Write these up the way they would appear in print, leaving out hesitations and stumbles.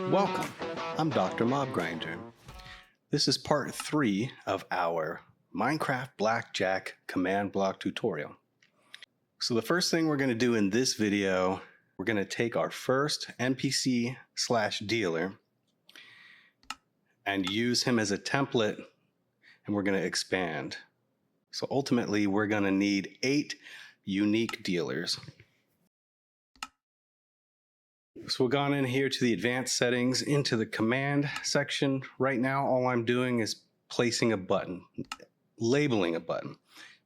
Welcome, I'm Dr. Mob Grinder. This is part 3 of our Minecraft Blackjack command block tutorial. So the first thing we're going to do in this video, we're going to take our first NPC/dealer and use him as a template, and we're going to expand. So ultimately, we're going to need 8 unique dealers. So we've gone in here to the advanced settings into the command section. Right now, all I'm doing is placing a button, labeling a button.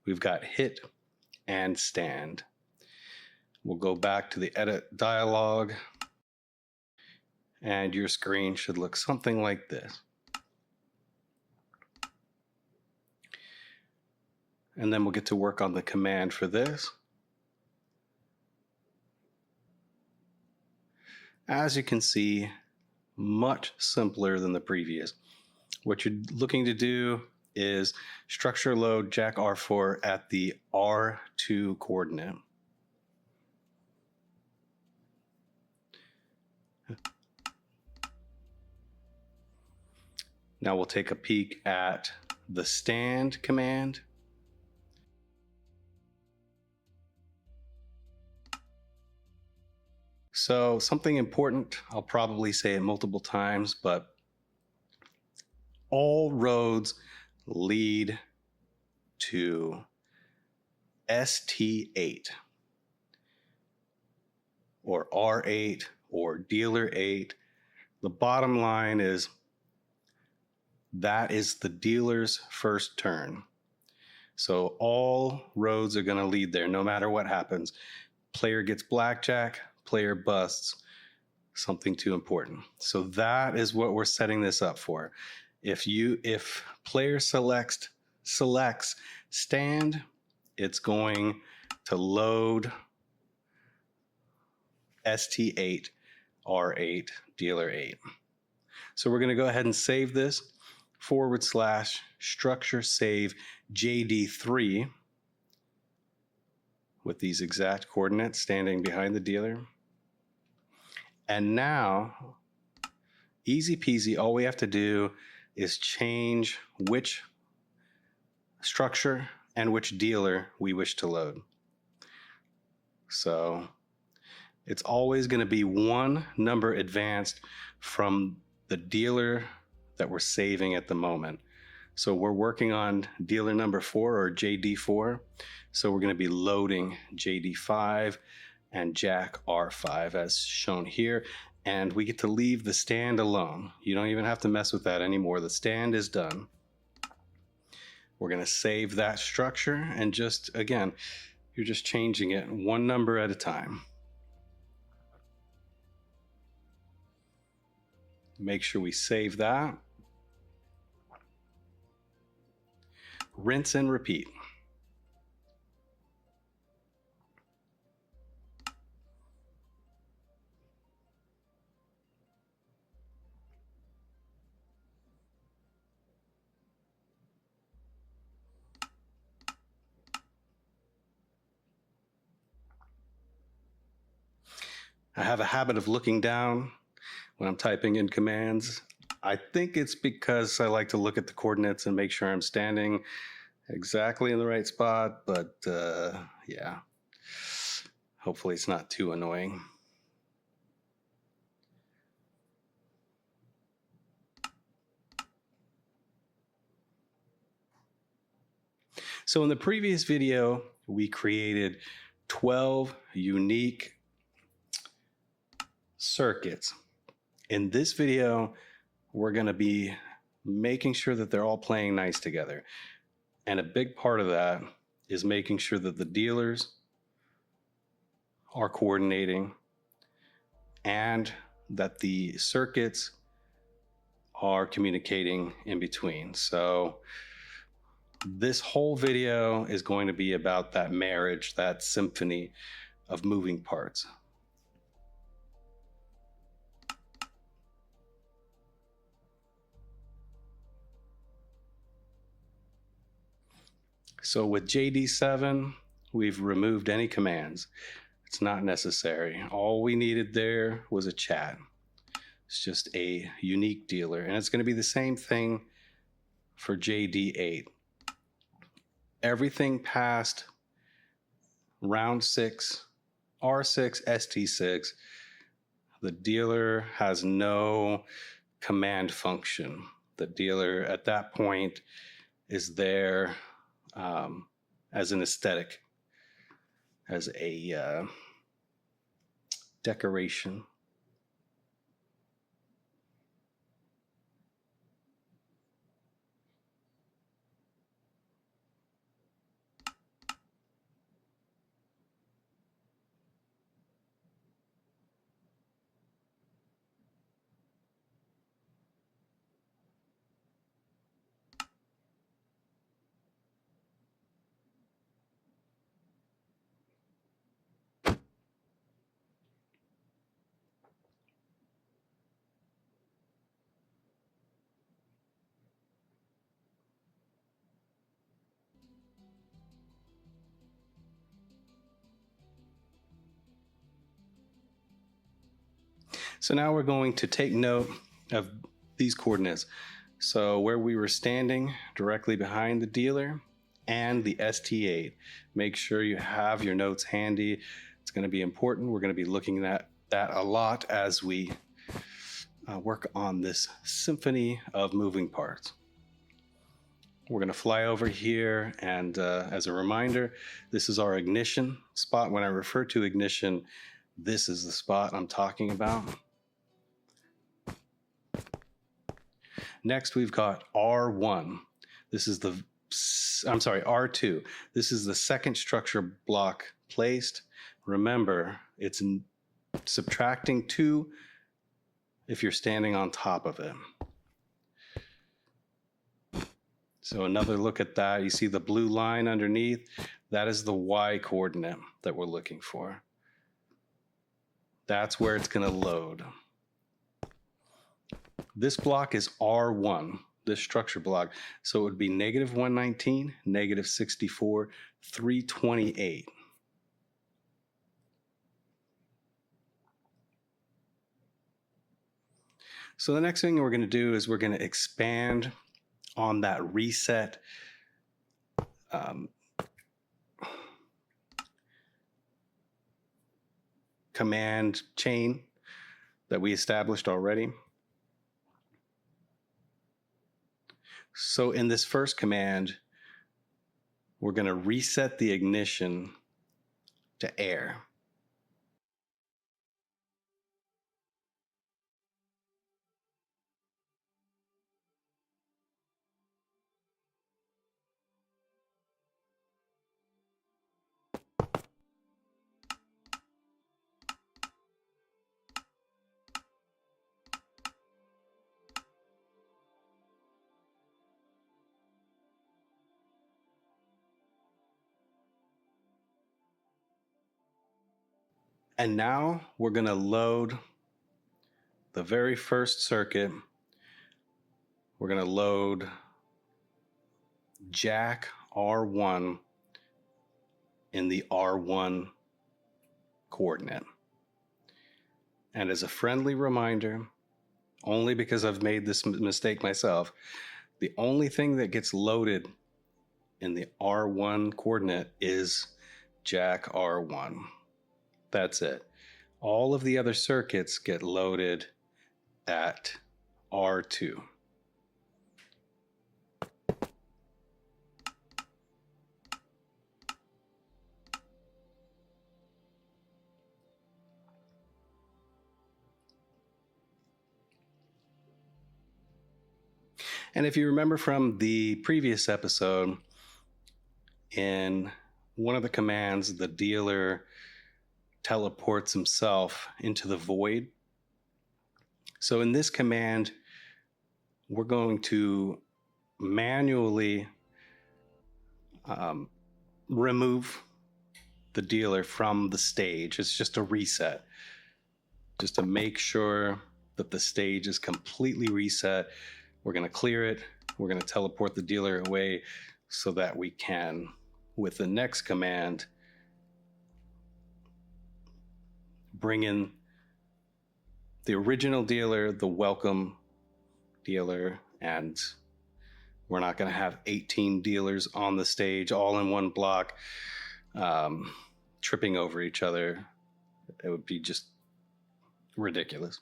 We've got hit and stand. We'll go back to the edit dialog, and your screen should look something like this. And then we'll get to work on the command for this. As you can see, much simpler than the previous. What you're looking to do is structure load Jack R4 at the R2 coordinate. Now we'll take a peek at the stand command. So something important, I'll probably say it multiple times, but all roads lead to ST8 or R8 or dealer 8. The bottom line is that is the dealer's first turn. So all roads are going to lead there no matter what happens. Player gets blackjack, player busts, something too important. So that is what we're setting this up for. If player selects stand, it's going to load ST8 R8 dealer 8. So we're going to go ahead and save this / structure save JD3 with these exact coordinates standing behind the dealer. And now, easy peasy, all we have to do is change which structure and which dealer we wish to load. So it's always going to be one number advanced from the dealer that we're saving at the moment. So we're working on dealer number 4 or JD4. So we're going to be loading JD5 and Jack R5 as shown here. And we get to leave the stand alone. You don't even have to mess with that anymore. The stand is done. We're going to save that structure and just, again, you're just changing it one number at a time. Make sure we save that. Rinse and repeat. I have a habit of looking down when I'm typing in commands. I think it's because I like to look at the coordinates and make sure I'm standing exactly in the right spot, but yeah, hopefully it's not too annoying. So in the previous video, we created 12 unique circuits. In this video, we're going to be making sure that they're all playing nice together. And a big part of that is making sure that the dealers are coordinating and that the circuits are communicating in between. So this whole video is going to be about that marriage, that symphony of moving parts. So with JD7, we've removed any commands. It's not necessary. All we needed there was a chat. It's just a unique dealer, and it's going to be the same thing for JD8. Everything past round 6, R6, ST6, the dealer has no command function. The dealer at that point is there as an aesthetic, as a decoration. So now we're going to take note of these coordinates. So where we were standing directly behind the dealer and the ST8. Make sure you have your notes handy. It's going to be important. We're going to be looking at that a lot as we work on this symphony of moving parts. We're going to fly over here, and as a reminder, this is our ignition spot. When I refer to ignition, this is the spot I'm talking about. Next, we've got R1. This is the, R2. This is the second structure block placed. Remember, it's subtracting 2 if you're standing on top of it. So another look at that. You see the blue line underneath? That is the Y coordinate that we're looking for. That's where it's going to load. This block is R1, this structure block. So it would be -119, -64, 328. So the next thing we're going to do is we're going to expand on that reset command chain that we established already. So in this first command, we're going to reset the ignition to air. And now we're going to load the very first circuit. We're going to load Jack R1 in the R1 coordinate. And as a friendly reminder, only because I've made this mistake myself, the only thing that gets loaded in the R1 coordinate is Jack R1. That's it. All of the other circuits get loaded at R2. And if you remember from the previous episode, in one of the commands, the dealer teleports himself into the void. So in this command, we're going to manually remove the dealer from the stage. It's just a reset, just to make sure that the stage is completely reset. We're going to clear it. We're going to teleport the dealer away so that we can with the next command, bring in the original dealer, the welcome dealer, and we're not going to have 18 dealers on the stage all in one block, tripping over each other. It would be just ridiculous.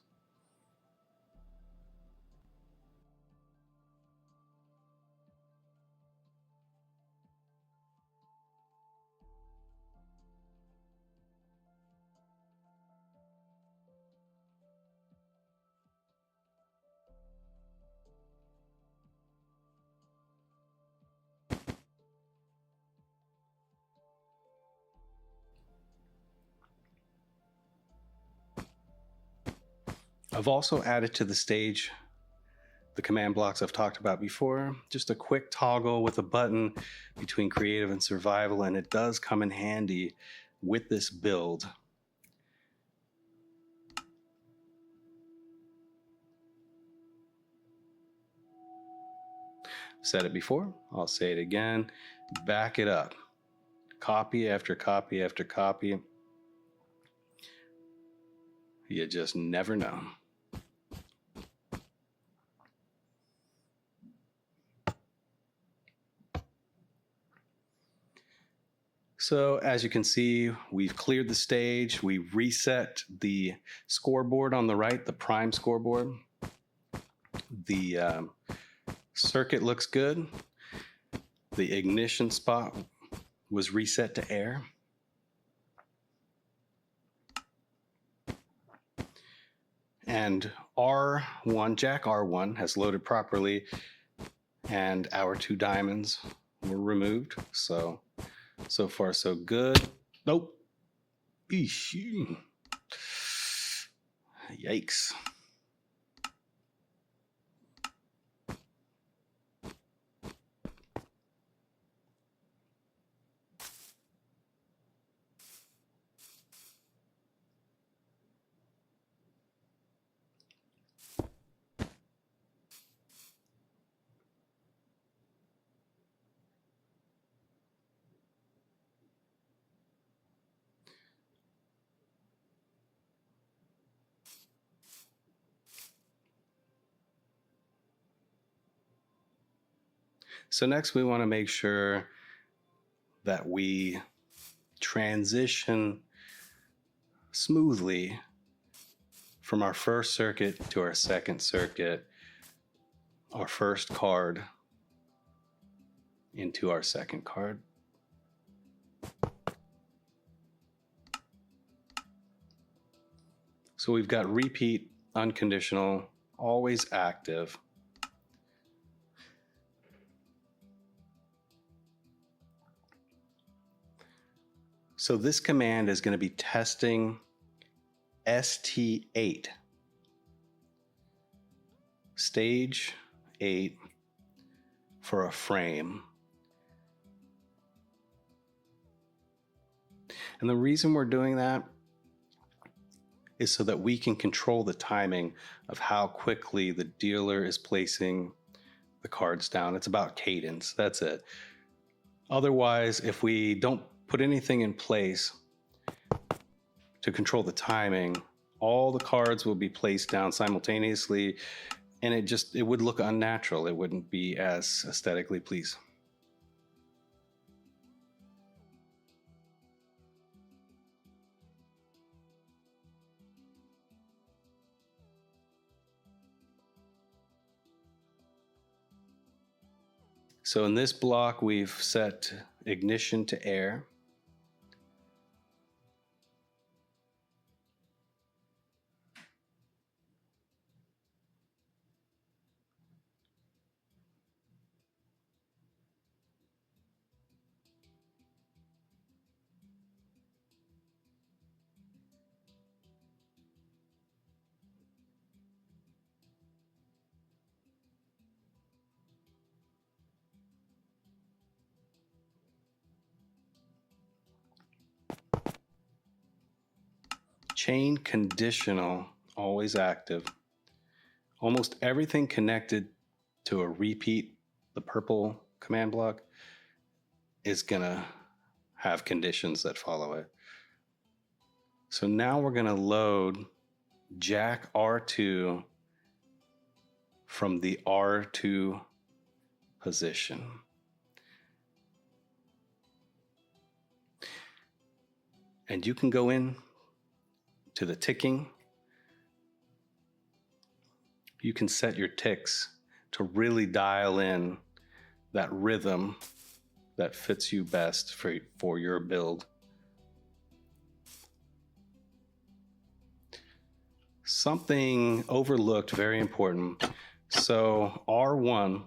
I've also added to the stage the command blocks I've talked about before, just a quick toggle with a button between creative and survival, and it does come in handy with this build. Said it before, I'll say it again, back it up. Copy after copy after copy. You just never know. So as you can see, we've cleared the stage. We reset the scoreboard on the right, the prime scoreboard. The circuit looks good. The ignition spot was reset to air. And R1, Jack R1 has loaded properly, and our 2 diamonds were removed. So far so good. Nope. Eesh. Yikes. So next we want to make sure that we transition smoothly from our first circuit to our second circuit, our first card into our second card. So we've got repeat, unconditional, always active. So this command is going to be testing ST8, stage 8 for a frame. And the reason we're doing that is so that we can control the timing of how quickly the dealer is placing the cards down. It's about cadence, that's it. Otherwise, if we don't put anything in place to control the timing, all the cards will be placed down simultaneously, and it would look unnatural. It wouldn't be as aesthetically pleasing. So in this block, we've set ignition to air. Chain conditional, always active. Almost everything connected to a repeat, the purple command block, is gonna have conditions that follow it. So now we're going to load Jack R2 from the R2 position. And you can go in to the ticking. You can set your ticks to really dial in that rhythm that fits you best for your build. Something overlooked, very important. So R1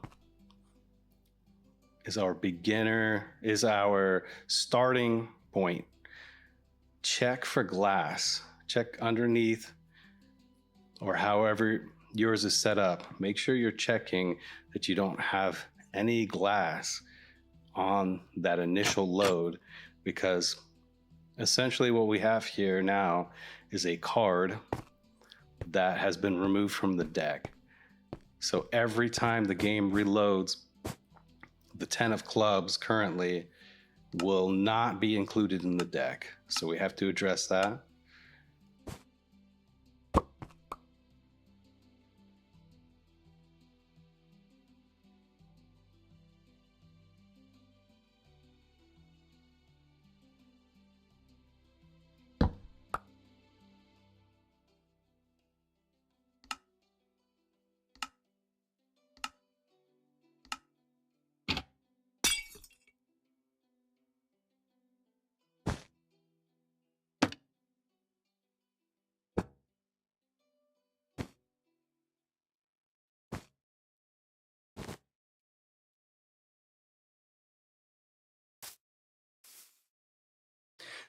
is our beginner, is our starting point. Check for glass. Check underneath, or however yours is set up. Make sure you're checking that you don't have any glass on that initial load, because essentially what we have here now is a card that has been removed from the deck. So every time the game reloads, the 10 of clubs currently will not be included in the deck. So we have to address that.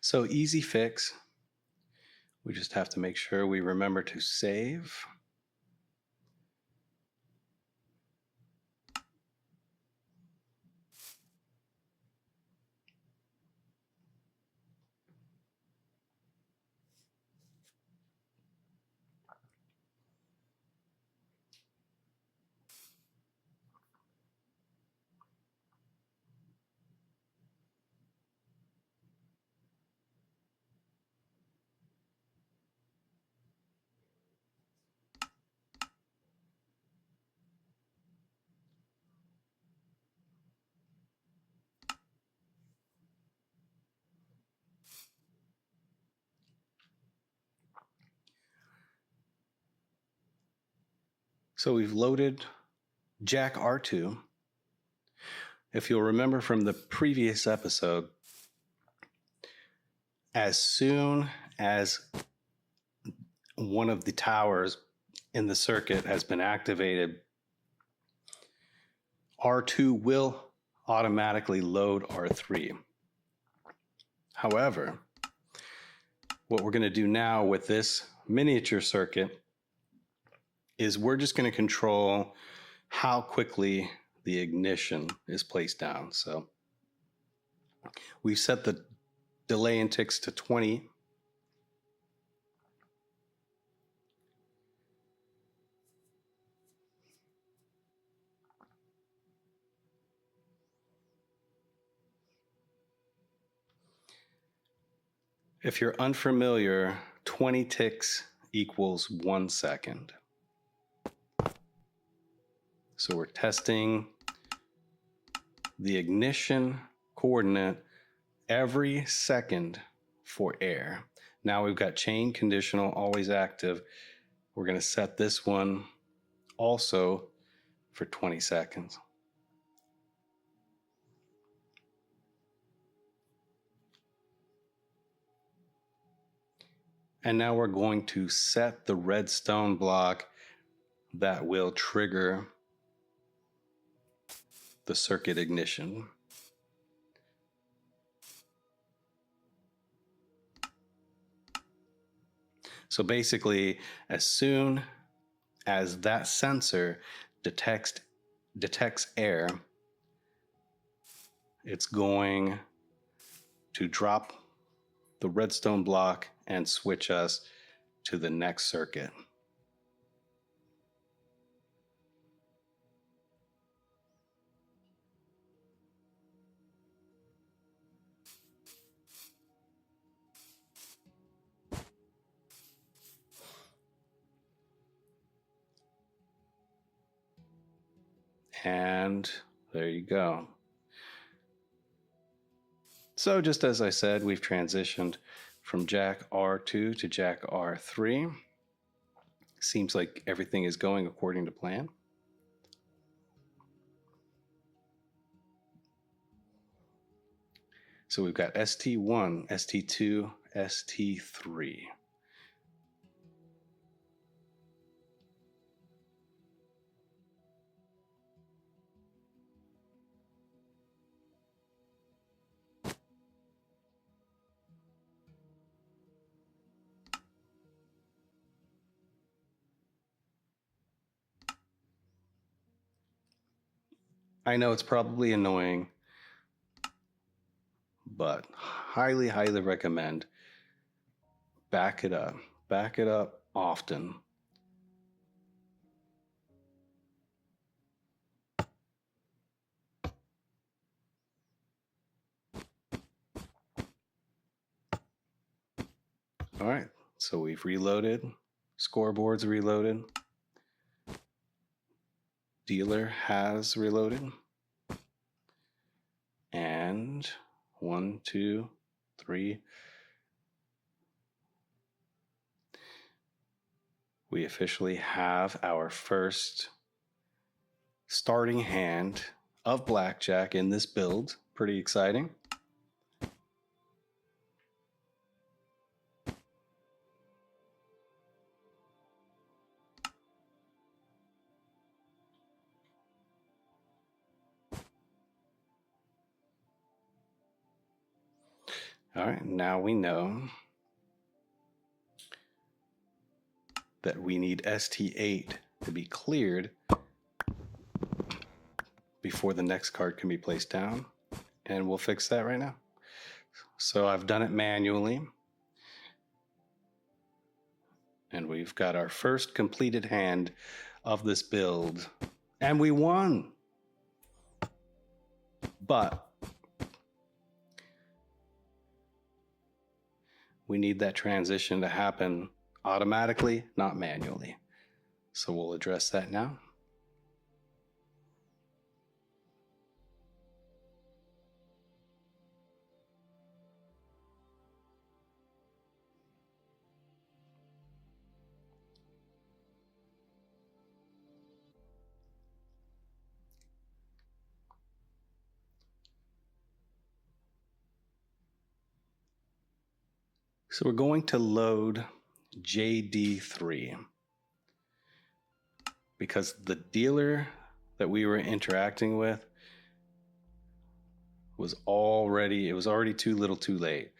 So easy fix. We just have to make sure we remember to save. So we've loaded Jack R2. If you'll remember from the previous episode, as soon as one of the towers in the circuit has been activated, R2 will automatically load R3. However, what we're going to do now with this miniature circuit is we're just going to control how quickly the ignition is placed down. So we've set the delay in ticks to 20. If you're unfamiliar, 20 ticks equals 1 second. So we're testing the ignition coordinate every second for air. Now we've got chain conditional, always active. We're going to set this one also for 20 seconds. And now we're going to set the redstone block that will trigger the circuit ignition. So basically, as soon as that sensor detects air, it's going to drop the redstone block and switch us to the next circuit. And there you go. So just as I said, we've transitioned from Jack R2 to Jack R3. Seems like everything is going according to plan. So we've got ST1, ST2, ST3. I know it's probably annoying, but highly, highly recommend back it up. Back it up often. All right, so we've reloaded. Scoreboard's reloaded. Dealer has reloaded. And 1, 2, 3. We officially have our first starting hand of blackjack in this build. Pretty exciting. All right, now we know that we need ST8 to be cleared before the next card can be placed down. And we'll fix that right now. So I've done it manually. And we've got our first completed hand of this build. And we won. But we need that transition to happen automatically, not manually. So we'll address that now. So we're going to load JD3 because the dealer that we were interacting with was already too little too late.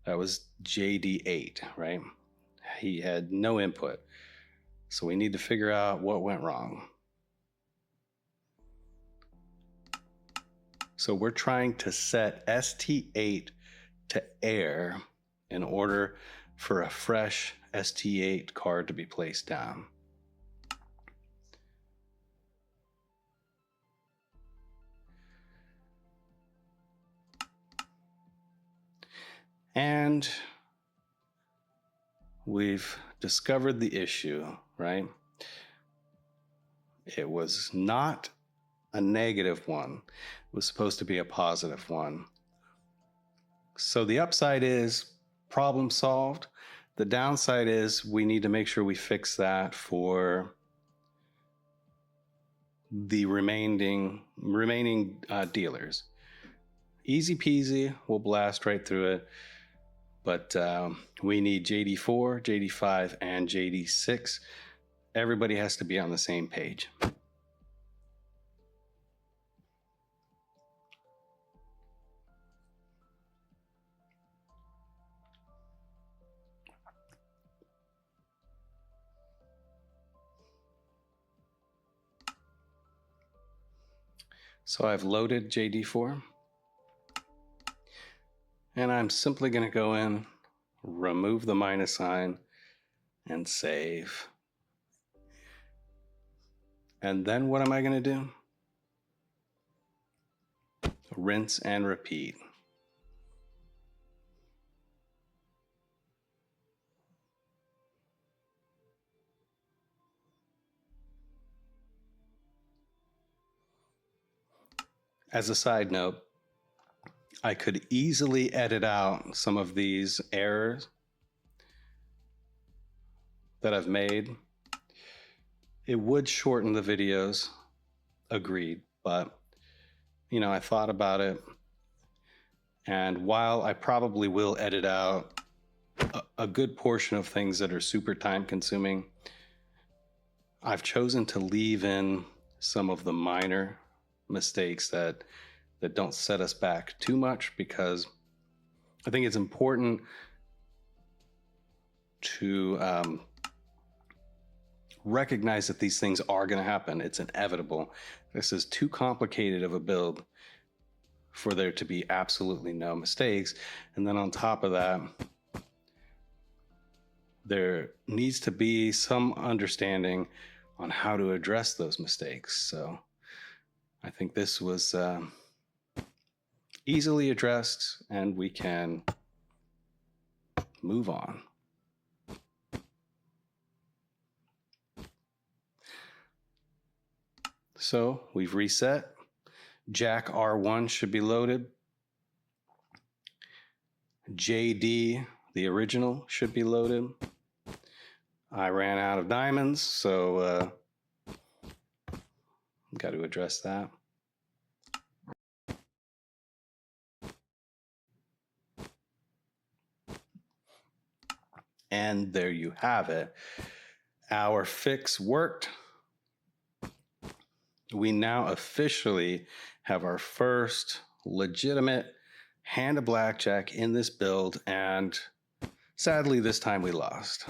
That was JD8, right? He had no input. So we need to figure out what went wrong. So we're trying to set ST8 to air in order for a fresh ST8 card to be placed down. And we've discovered the issue, right? It was not a negative one. It was supposed to be a positive one. So the upside is problem solved. The downside is we need to make sure we fix that for the remaining dealers. Easy peasy, we'll blast right through it. But we need JD4, JD5, and JD6. Everybody has to be on the same page. So I've loaded JD4. And I'm simply going to go in, remove the minus sign, and save. And then what am I going to do? Rinse and repeat. As a side note, I could easily edit out some of these errors that I've made. It would shorten the videos, agreed, but you know, I thought about it, and while I probably will edit out a good portion of things that are super time consuming, I've chosen to leave in some of the minor mistakes that don't set us back too much, because I think it's important to recognize that these things are going to happen. It's inevitable. This is too complicated of a build for there to be absolutely no mistakes. And then on top of that, there needs to be some understanding on how to address those mistakes. So I think this was easily addressed, and we can move on. So we've reset. Jack R1 should be loaded. JD, the original, should be loaded. I ran out of diamonds, so got to address that. And there you have it. Our fix worked. We now officially have our first legitimate hand of blackjack in this build, and sadly this time we lost.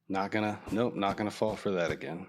Not gonna fall for that again.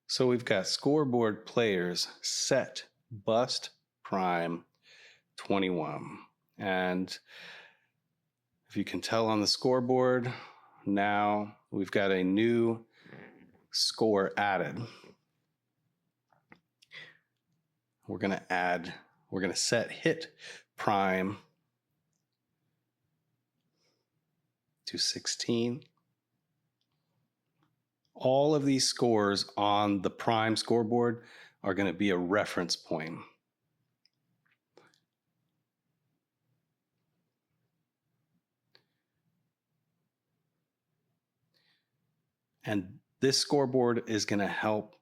So we've got scoreboard players set, bust, prime, 21. And if you can tell on the scoreboard, now we've got a new score added. We're going to set hit prime to 16. All of these scores on the prime scoreboard are going to be a reference point. And this scoreboard is going to help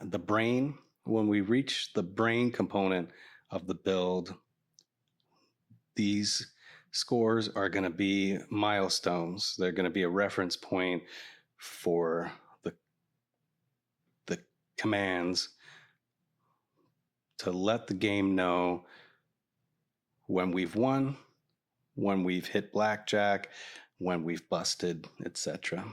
the brain. When we reach the brain component of the build, these scores are going to be milestones. They're going to be a reference point for the commands to let the game know when we've won, when we've hit blackjack, when we've busted, etc.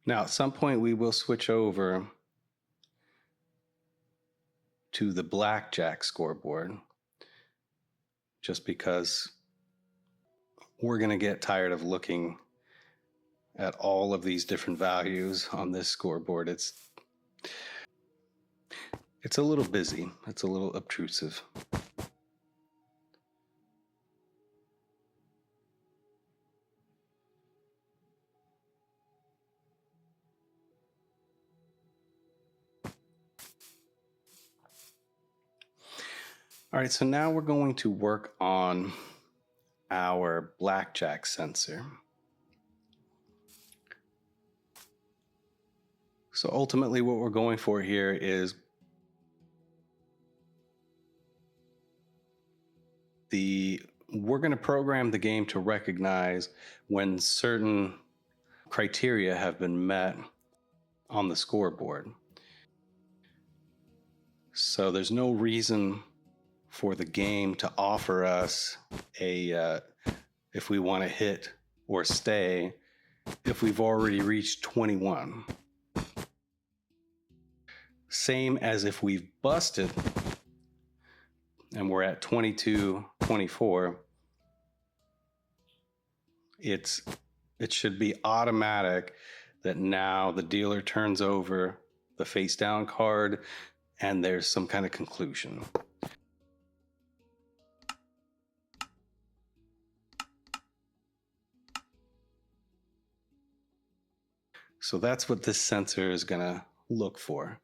Now, at some point, we will switch over to the blackjack scoreboard, just because we're going to get tired of looking at all of these different values on this scoreboard. It's It's a little busy. It's a little obtrusive. All right, so now we're going to work on our blackjack sensor. So ultimately what we're going for here is we're going to program the game to recognize when certain criteria have been met on the scoreboard. So there's no reason for the game to offer us if we want to hit or stay if we've already reached 21. Same as if we've busted and we're at 22, 24, it should be automatic that now the dealer turns over the face down card and there's some kind of conclusion. So that's what this sensor is going to look for.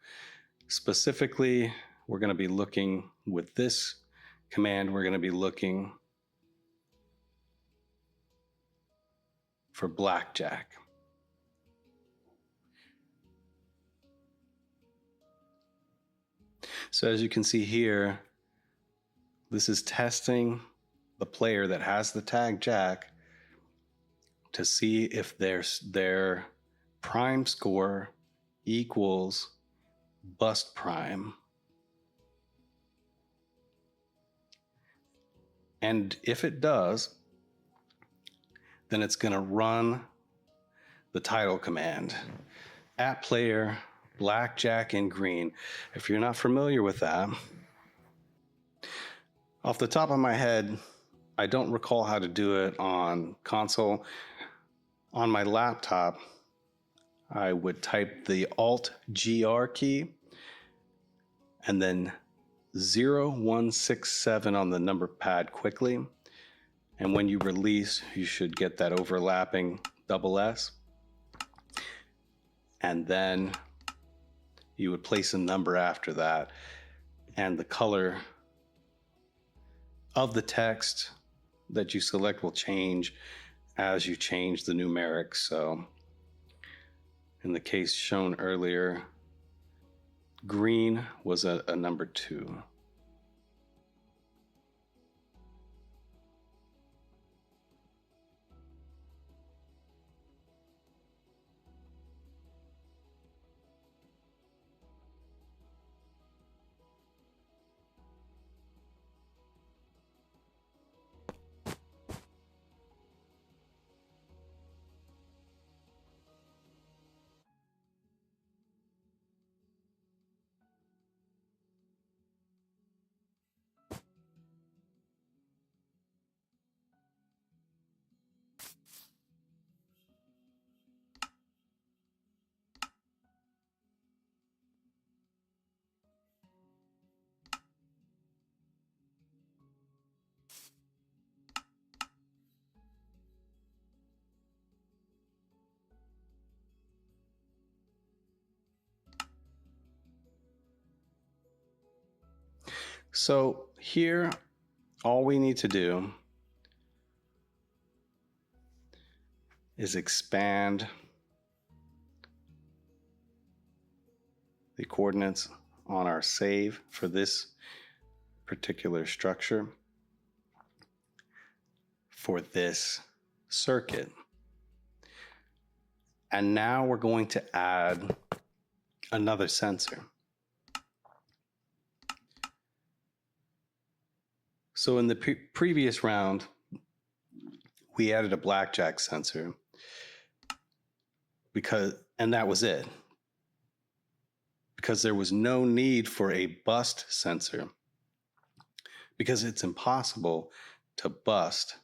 Specifically, we're going to be looking with this command, we're going to be looking for blackjack. So as you can see here, this is testing the player that has the tag jack to see if their prime score equals bust prime. And if it does, then it's going to run the title command, @player blackjack in green. If you're not familiar with that, off the top of my head, I don't recall how to do it on console. On my laptop, I would type the Alt-GR key and then 0167 on the number pad quickly. And when you release, you should get that overlapping SS. And then you would place a number after that. And the color of the text that you select will change as you change the numerics. So in the case shown earlier, green was a number 2. So here, all we need to do is expand the coordinates on our save for this particular structure for this circuit. And now we're going to add another sensor. So in the previous round, we added a blackjack sensor and that was it. Because there was no need for a bust sensor, because it's impossible to bust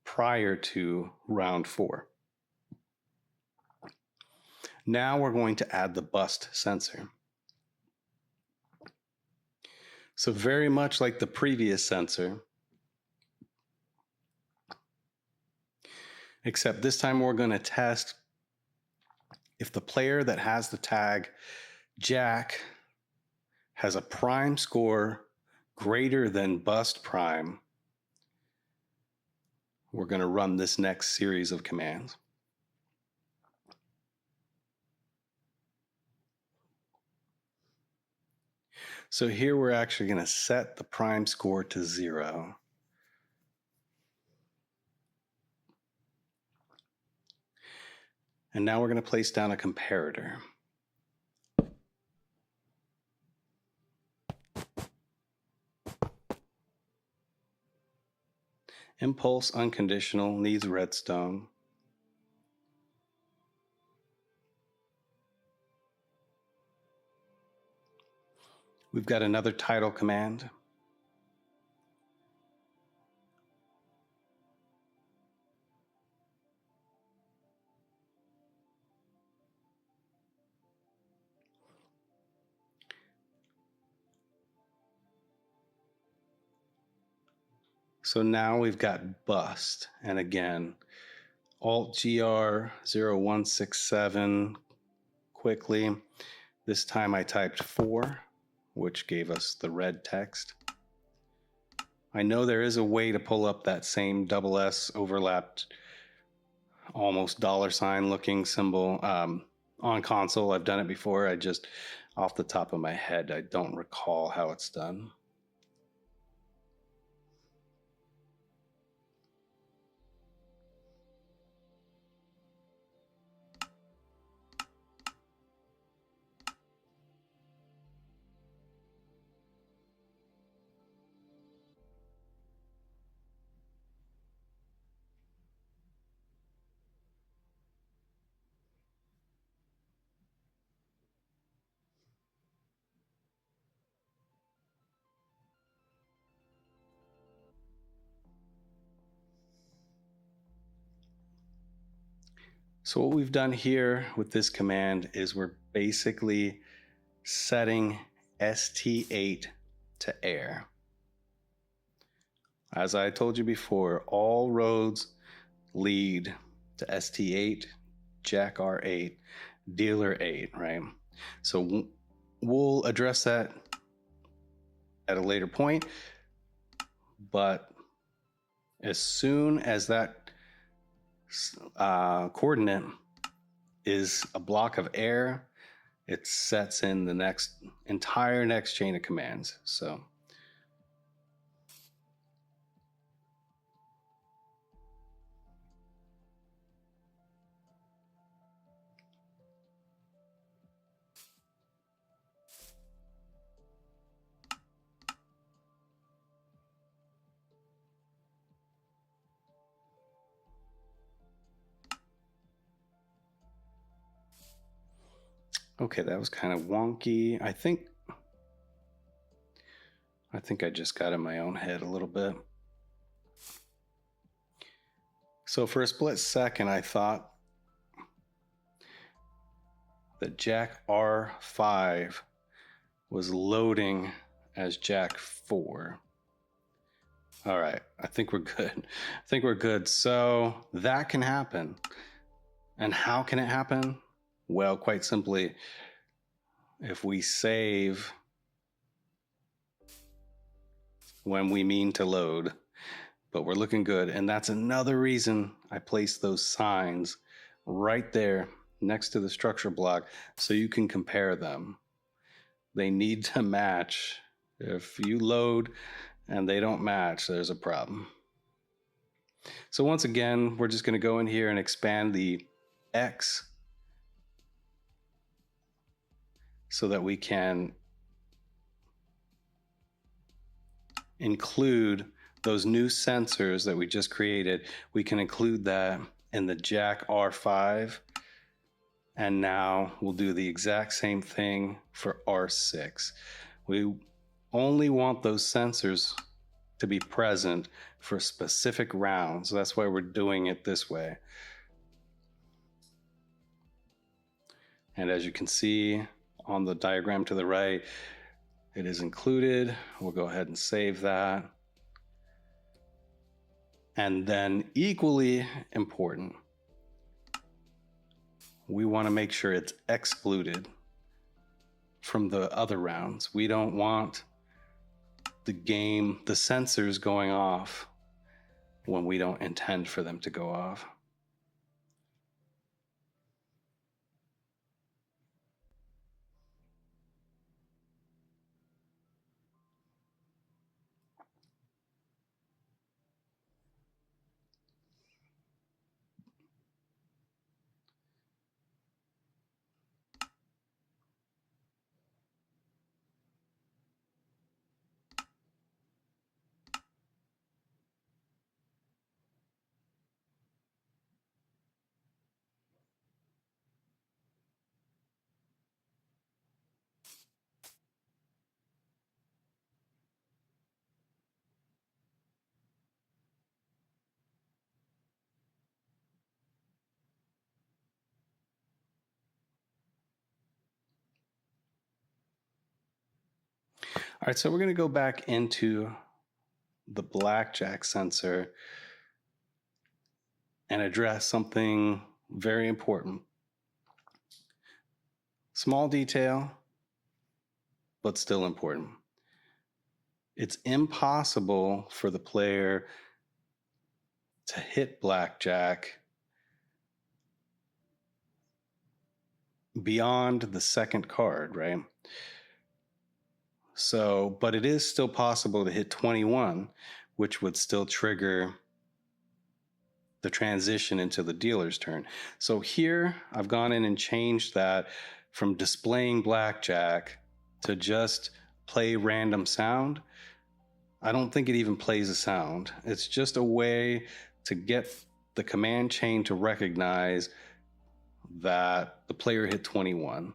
prior to round 4. Now we're going to add the bust sensor. So very much like the previous sensor, except this time we're going to test if the player that has the tag Jack has a prime score greater than bust prime. We're going to run this next series of commands. So here we're actually going to set the prime score to 0. And now we're going to place down a comparator. Impulse unconditional needs redstone. We've got another title command. So now we've got bust, and again, Alt-GR0167 quickly. This time I typed 4, which gave us the red text. I know there is a way to pull up that same double S overlapped, almost $ looking symbol on console. I've done it before. I just, off the top of my head, I don't recall how it's done. So what we've done here with this command is we're basically setting ST8 to air. As I told you before, all roads lead to ST8, Jack R8, dealer 8, right? So we'll address that at a later point, but as soon as that coordinate is a block of air, it sets in the entire next chain of commands. So okay, that was kind of wonky. I think I just got in my own head a little bit. So for a split second, I thought that Jack R5 was loading as Jack 4. All right, I think we're good. So that can happen. And how can it happen? Well, quite simply, if we save when we mean to load, but we're looking good. And that's another reason I placed those signs right there next to the structure block so you can compare them. They need to match. If you load and they don't match, there's a problem. So once again, we're just going to go in here and expand the X so that we can include those new sensors that we just created. We can include that in the Jack R5. And now we'll do the exact same thing for R6. We only want those sensors to be present for specific rounds. That's why we're doing it this way. And as you can see on the diagram to the right, It is included. We'll go ahead and save that. And then equally important, we want to make sure it's excluded from the other rounds. We don't want the sensors going off when we don't intend for them to go off. All right, so we're going to go back into the blackjack sensor and address something very important. Small detail, but still important. It's impossible for the player to hit blackjack beyond the second card, right? So, but it is still possible to hit 21, which would still trigger the transition into the dealer's turn. So here I've gone in and changed that from displaying blackjack to just play random sound. I don't think it even plays a sound. It's just a way to get the command chain to recognize that the player hit 21.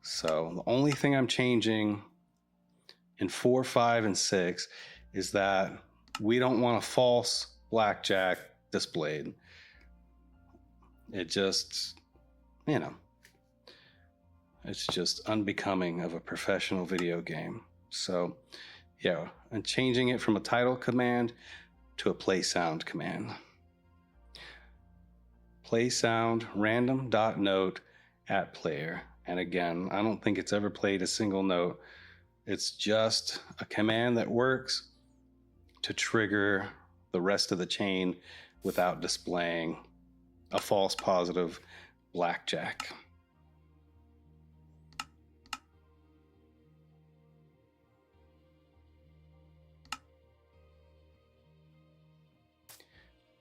So the only thing I'm changing in 4, 5, and 6 is that we don't want a false blackjack displayed. It just, it's just unbecoming of a professional video game. So yeah, I'm changing it from a title command to a play sound command. Play sound random.note at player. And again, I don't think it's ever played a single note. It's just a command that works to trigger the rest of the chain without displaying a false positive blackjack.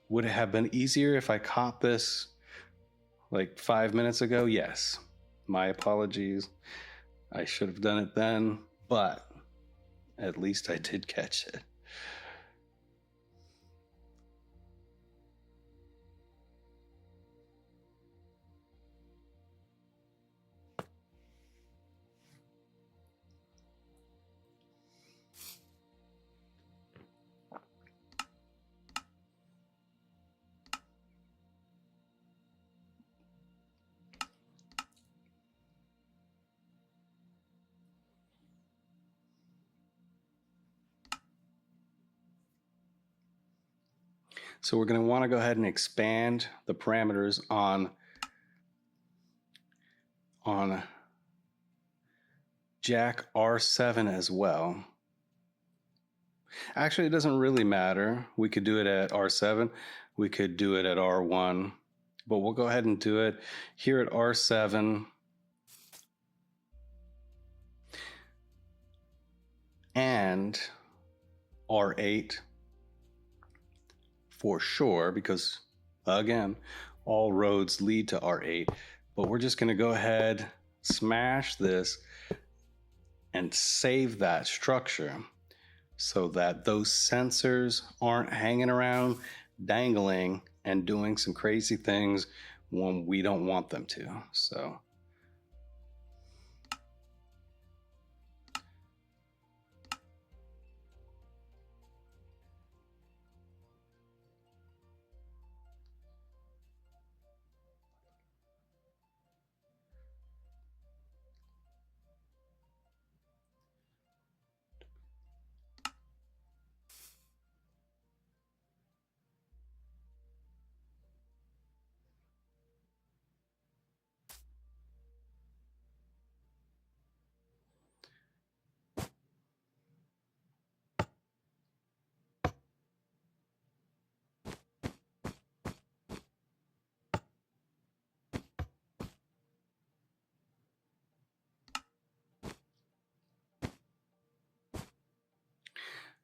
Would it have been easier if I caught this like 5 minutes ago? Yes. My apologies. I should have done it then, but at least I did catch it. So we're going to want to go ahead and expand the parameters on Jack R7 as well. Actually, it doesn't really matter. We could do it at R7. We could do it at R1. But we'll go ahead and do it here at R7. And R8 for sure, because again, all roads lead to R8. But we're just going to go ahead, smash this, and save that structure so that those sensors aren't hanging around, dangling, and doing some crazy things when we don't want them to. So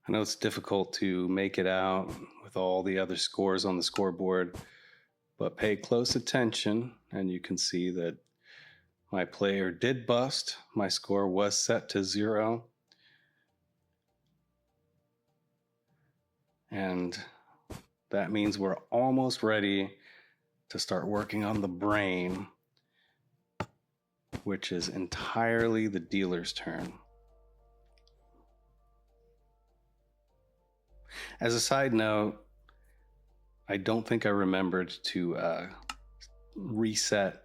I know it's difficult to make it out with all the other scores on the scoreboard, but pay close attention and you can see that my player did bust. My score was set to 0. And that means we're almost ready to start working on the brain, which is entirely the dealer's turn. As a side note, I don't think I remembered to reset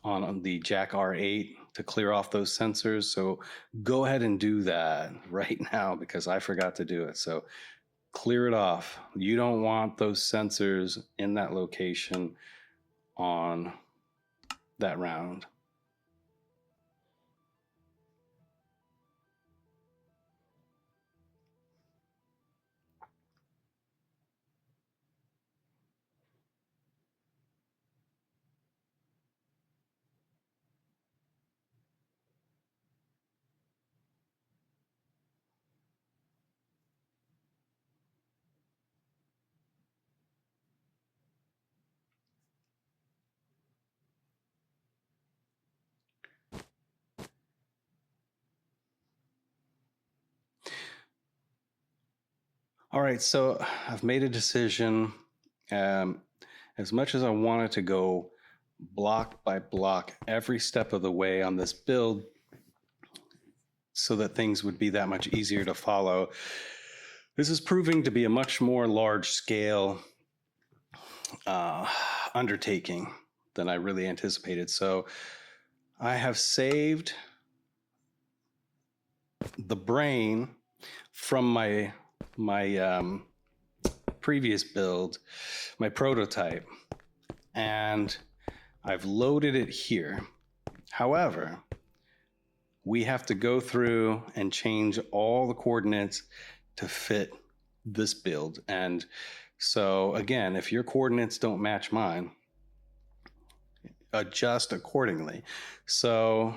on the Jack R8 to clear off those sensors. So go ahead and do that right now because I forgot to do it. So clear it off. You don't want those sensors in that location on that round. All right, so I've made a decision. As much as I wanted to go block by block every step of the way on this build so that things would be that much easier to follow, this is proving to be a much more large scale undertaking than I really anticipated. So I have saved the brain from my previous build, my prototype, and I've loaded it here. However, we have to go through and change all the coordinates to fit this build. And so again, if your coordinates don't match mine, adjust accordingly. So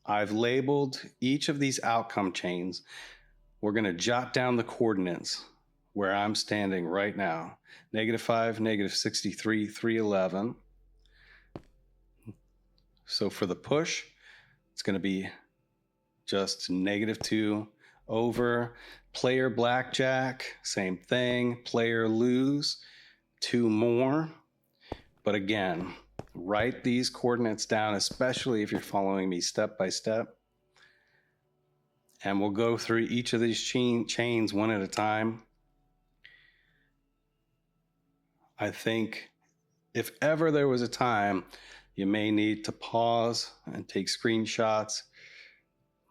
I've labeled each of these outcome chains. We're going to jot down the coordinates where I'm standing right now. -5, -63, 311. So for the push, it's going to be just -2 over. Player blackjack, same thing. Player lose, 2 more. But again, write these coordinates down, especially if you're following me step by step. And we'll go through each of these chains one at a time. I think if ever there was a time you may need to pause and take screenshots,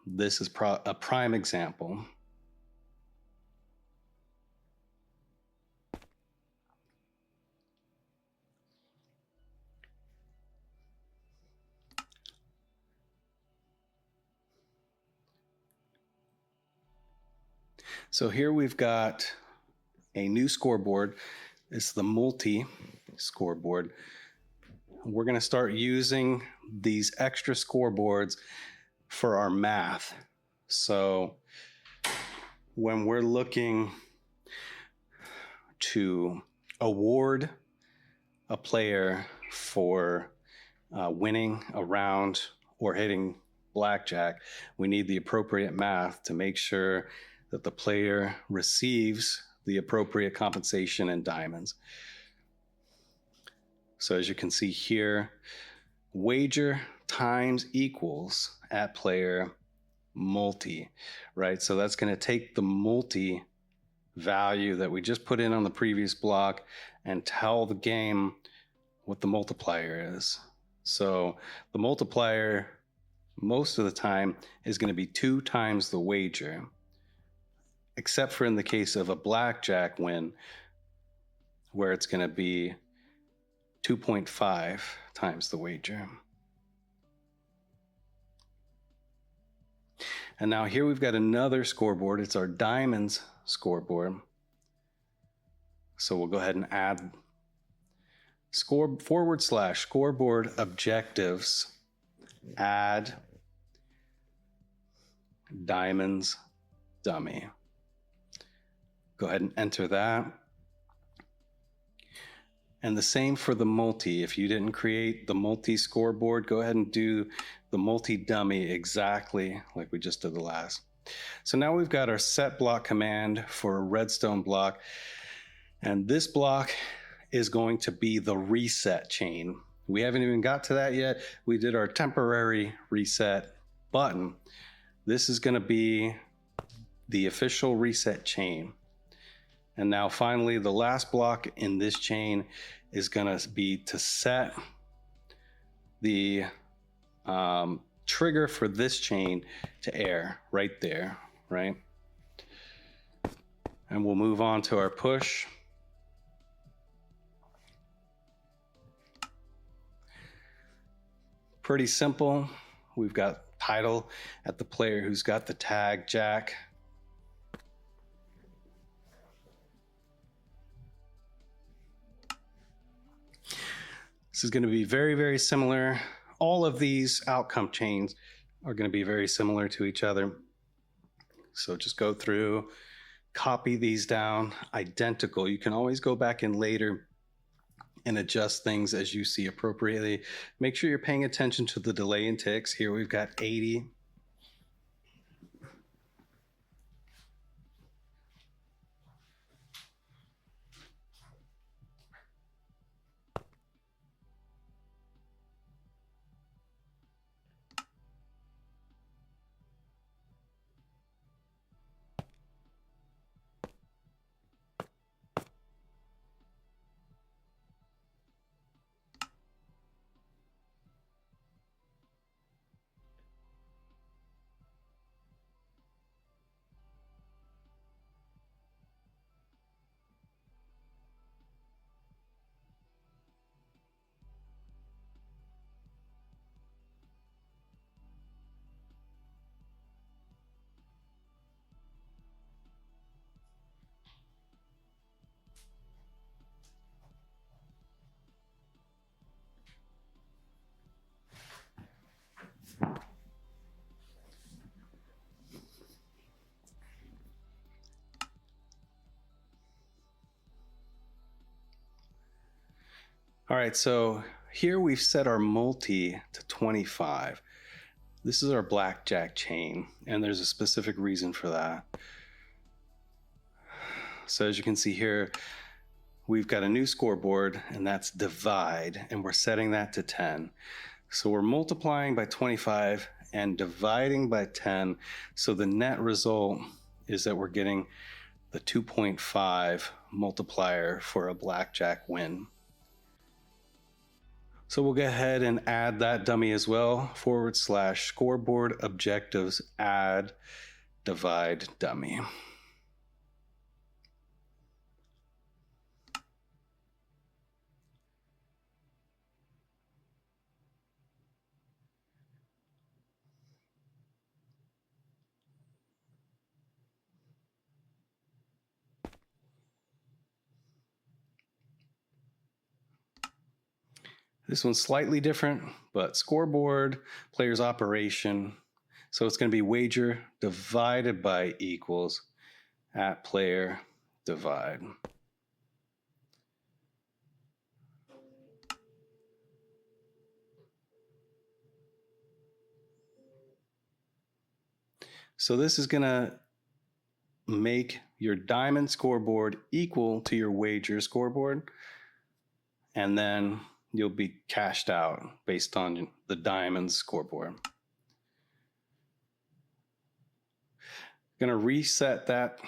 this is a prime example. So here we've got a new scoreboard. It's the multi scoreboard. We're going to start using these extra scoreboards for our math. So when we're looking to award a player for winning a round or hitting blackjack, we need the appropriate math to make sure that the player receives the appropriate compensation in diamonds. So as you can see here, wager times equals at player multi, right? So that's going to take the multi value that we just put in on the previous block and tell the game what the multiplier is. So the multiplier most of the time is going to be 2 times the wager, except for in the case of a blackjack win, where it's going to be 2.5 times the wager. And now here we've got another scoreboard. It's our diamonds scoreboard. So we'll go ahead and add /scoreboard objectives, add diamonds dummy. Go ahead and enter that. And the same for the multi. If you didn't create the multi scoreboard, go ahead and do the multi dummy exactly like we just did the last. So now we've got our set block command for a redstone block. And this block is going to be the reset chain. We haven't even got to that yet. We did our temporary reset button. This is going to be the official reset chain. And now finally, the last block in this chain is going to be to set the trigger for this chain to air right there, right? And we'll move on to our push. Pretty simple. We've got title at the player who's got the tag Jack. This is going to be very, very similar. All of these outcome chains are going to be very similar to each other. So just go through, copy these down, identical. You can always go back in later and adjust things as you see appropriately. Make sure you're paying attention to the delay and ticks. Here we've got 80. All right, so here we've set our multi to 25. This is our blackjack chain, and there's a specific reason for that. So as you can see here, we've got a new scoreboard, and that's divide, and we're setting that to 10. So we're multiplying by 25 and dividing by 10. So the net result is that we're getting the 2.5 multiplier for a blackjack win. So we'll go ahead and add that dummy as well, / scoreboard objectives add divide dummy. This one's slightly different, but scoreboard, player's operation. So it's going to be wager divided by equals at player divide. So this is going to make your diamond scoreboard equal to your wager scoreboard, and then you'll be cashed out based on the diamond scoreboard. Going to reset that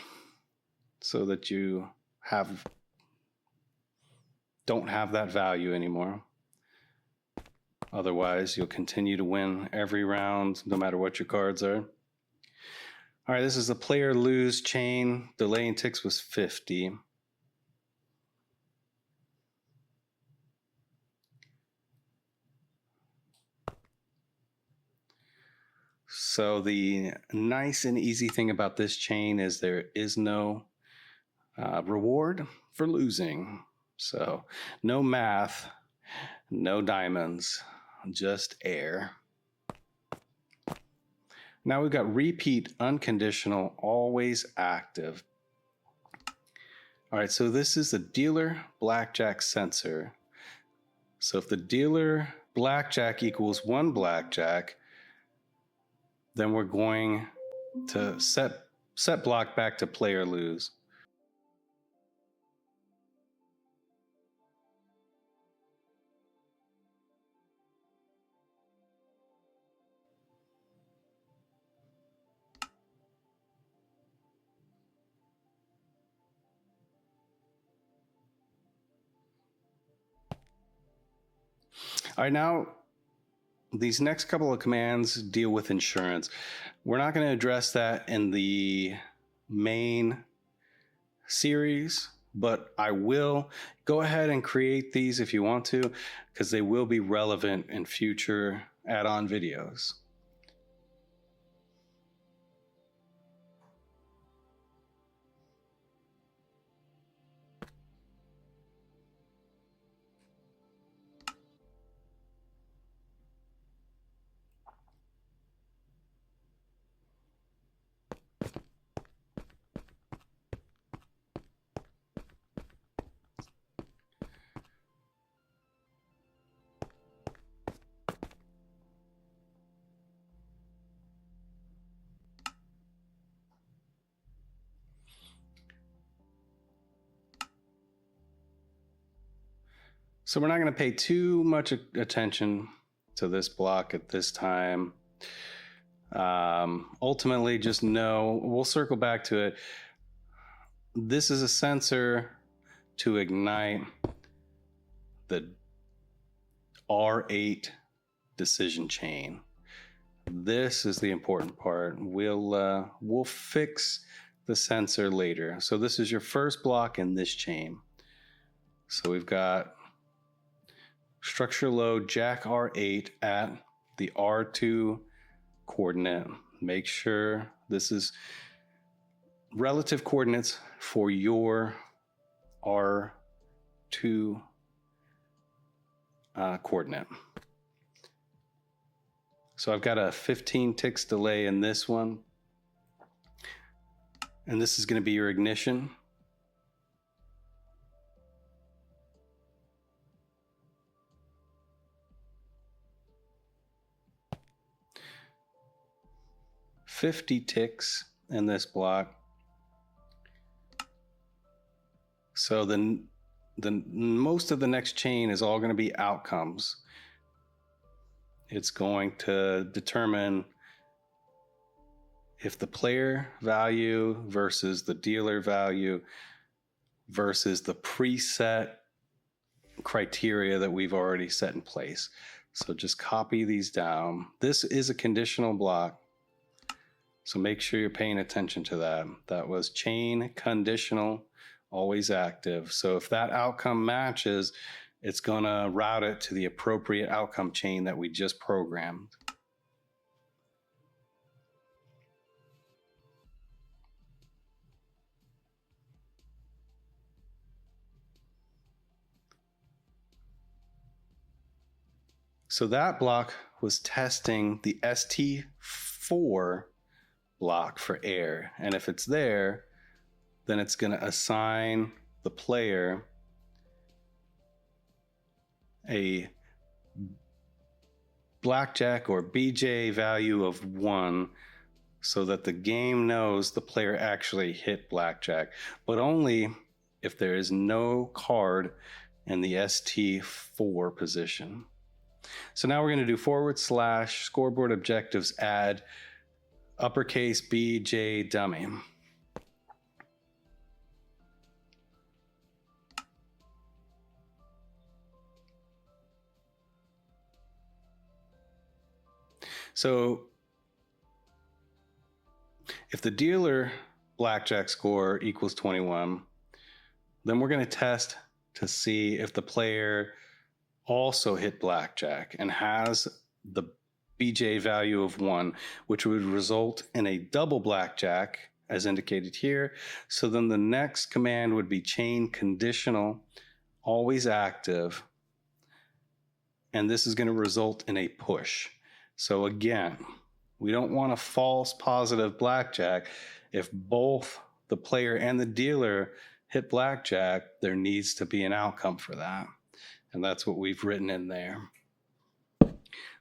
so that you don't have that value anymore. Otherwise, you'll continue to win every round, no matter what your cards are. All right, this is the player lose chain. Delay and ticks was 50. So the nice and easy thing about this chain is there is no reward for losing. So no math, no diamonds, just air. Now we've got repeat unconditional, always active. All right, so this is the dealer blackjack sensor. So if the dealer blackjack equals 1 blackjack, then we're going to set block back to play or lose. All right, now these next couple of commands deal with insurance. We're not going to address that in the main series, but I will go ahead and create these if you want to, because they will be relevant in future add-on videos. So we're not going to pay too much attention to this block at this time. Ultimately, just know, we'll circle back to it. This is a sensor to ignite the R8 decision chain. This is the important part. We'll fix the sensor later. So this is your first block in this chain. So we've got structure load Jack R8 at the R2 coordinate. Make sure this is relative coordinates for your R2 coordinate. So I've got a 15 ticks delay in this one. And this is going to be your ignition. $50 ticks in this block. So the most of the next chain is all going to be outcomes. It's going to determine if the player value versus the dealer value versus the preset criteria that we've already set in place. So just copy these down. This is a conditional block, so make sure you're paying attention to that. That was chain conditional, always active. So if that outcome matches, it's going to route it to the appropriate outcome chain that we just programmed. So that block was testing the ST4 block for air. And if it's there, then it's going to assign the player a blackjack or BJ value of 1 so that the game knows the player actually hit blackjack, but only if there is no card in the ST4 position. So now we're going to do / scoreboard objectives add uppercase BJ dummy. So if the dealer blackjack score equals 21, then we're going to test to see if the player also hit blackjack and has the BJ value of 1, which would result in a double blackjack as indicated here. So then the next command would be chain conditional, always active, and this is going to result in a push. So again, we don't want a false positive blackjack if both the player and the dealer hit blackjack, there needs to be an outcome for that. And that's what we've written in there.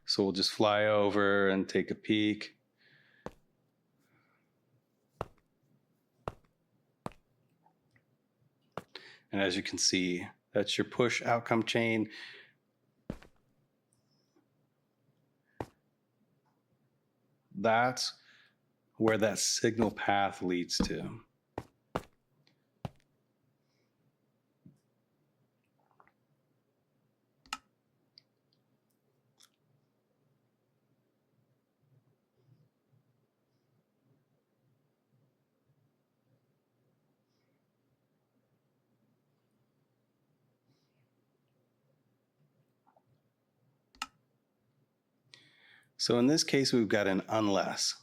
So we'll just fly over and take a peek. And as you can see, that's your push outcome chain. That's where that signal path leads to. So in this case, we've got an unless.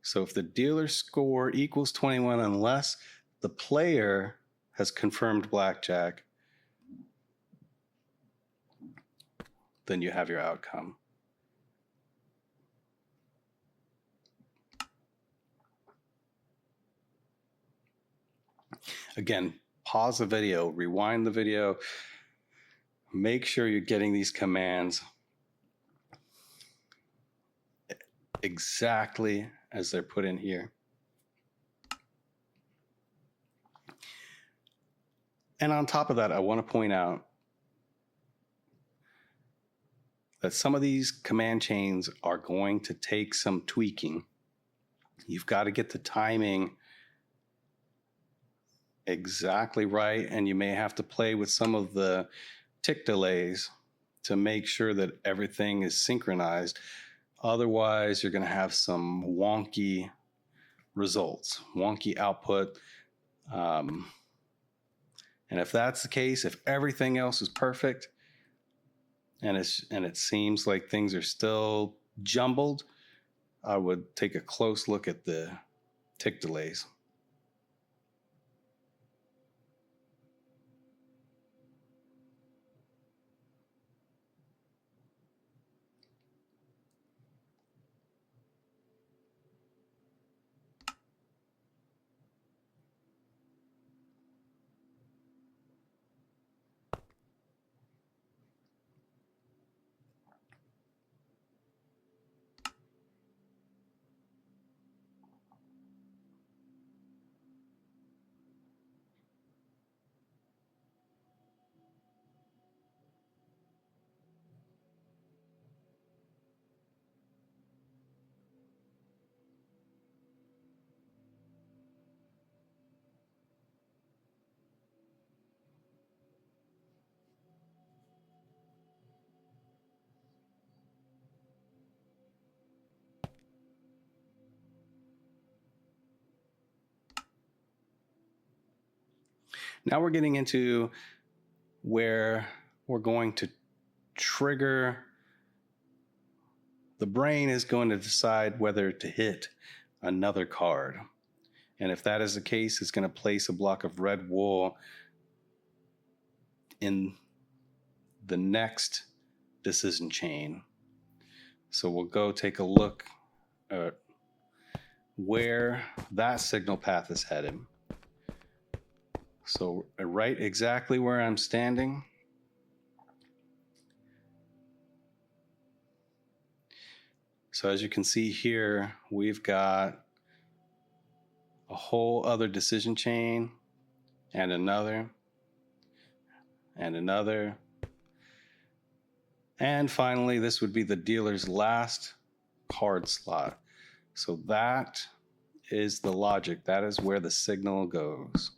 So if the dealer score equals 21 unless the player has confirmed blackjack, then you have your outcome. Again, pause the video, rewind the video, make sure you're getting these commands exactly as they're put in here. And on top of that, I want to point out that some of these command chains are going to take some tweaking. You've got to get the timing exactly right, and you may have to play with some of the tick delays to make sure that everything is synchronized. Otherwise, you're going to have some wonky results, wonky output. And if that's the case, if everything else is perfect and it seems like things are still jumbled, I would take a close look at the tick delays. Now we're getting into where we're going to trigger. The brain is going to decide whether to hit another card. And if that is the case, it's going to place a block of red wool in the next decision chain. So we'll go take a look at where that signal path is headed. So right exactly where I'm standing. So as you can see here, we've got a whole other decision chain and another and another. And finally, this would be the dealer's last card slot. So that is the logic. That is where the signal goes.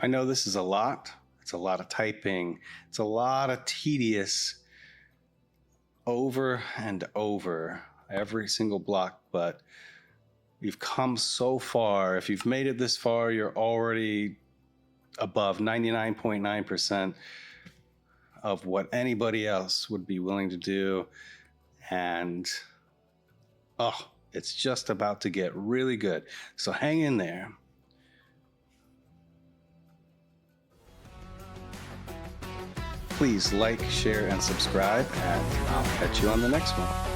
I know this is a lot. It's a lot of typing. It's a lot of tedious over and over every single block, but we've come so far. If you've made it this far, you're already above 99.9% of what anybody else would be willing to do. And it's just about to get really good. So hang in there. Please like, share, and subscribe, and I'll catch you on the next one.